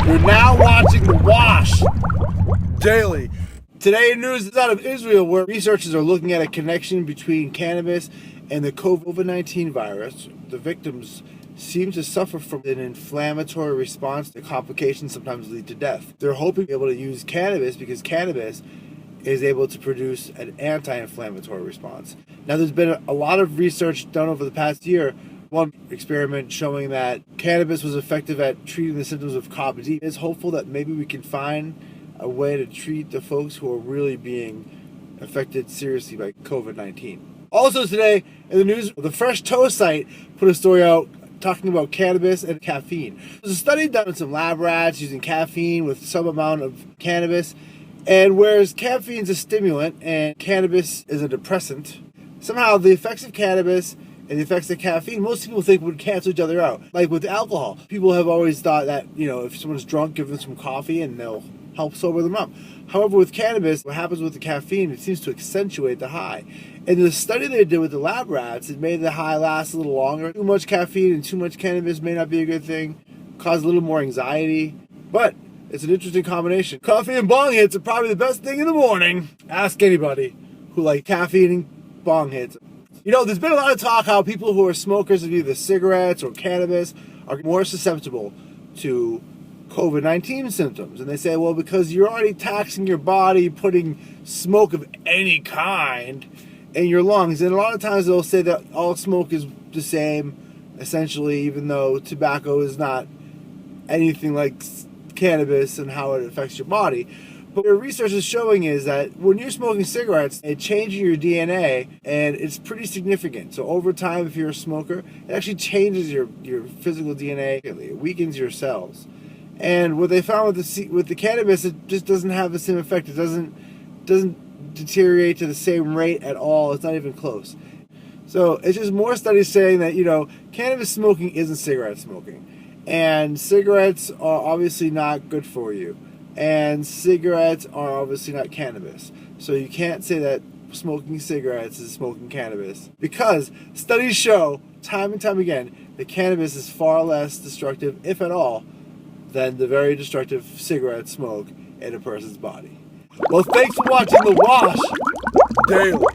You're now watching The Wash Daily. Today in news is out of Israel, where researchers are looking at a connection between cannabis and the COVID-19 virus. The victims seem to suffer from an inflammatory response. The complications sometimes lead to death. They're hoping to be able to use cannabis because cannabis is able to produce an anti-inflammatory response. Now, there's been a lot of research done over the past year. One experiment showing that cannabis was effective at treating the symptoms of COV19. It's hopeful that maybe we can find a way to treat the folks who are really being affected seriously by COVID-19. Also today in the news, the Fresh Toast site put a story out talking about cannabis and caffeine. There's a study done in some lab rats using caffeine with some amount of cannabis, and whereas caffeine is a stimulant and cannabis is a depressant, somehow the effects of cannabis and the effects of caffeine, most people think would cancel each other out. Like with alcohol, people have always thought that, if someone's drunk, give them some coffee and they'll help sober them up. However, with cannabis, what happens with the caffeine, it seems to accentuate the high. In the study they did with the lab rats, it made the high last a little longer. Too much caffeine and too much cannabis may not be a good thing, cause a little more anxiety, but it's an interesting combination. Coffee and bong hits are probably the best thing in the morning. Ask anybody who like caffeine and bong hits. There's been a lot of talk how people who are smokers of either cigarettes or cannabis are more susceptible to COVID-19 symptoms. And they say, well, because you're already taxing your body, putting smoke of any kind in your lungs. And a lot of times they'll say that all smoke is the same, essentially, even though tobacco is not anything like cannabis and how it affects your body. But what research is showing is that when you're smoking cigarettes, it changes your DNA, and it's pretty significant. So over time, if you're a smoker, it actually changes your physical DNA. It weakens your cells. And what they found with the cannabis, it just doesn't have the same effect. It doesn't deteriorate to the same rate at all. It's not even close. So it's just more studies saying that, cannabis smoking isn't cigarette smoking. And cigarettes are obviously not good for you. And cigarettes are obviously not cannabis. So you can't say that smoking cigarettes is smoking cannabis, because studies show time and time again that cannabis is far less destructive, if at all, than the very destructive cigarette smoke in a person's body. Well, thanks for watching The Wash Daily.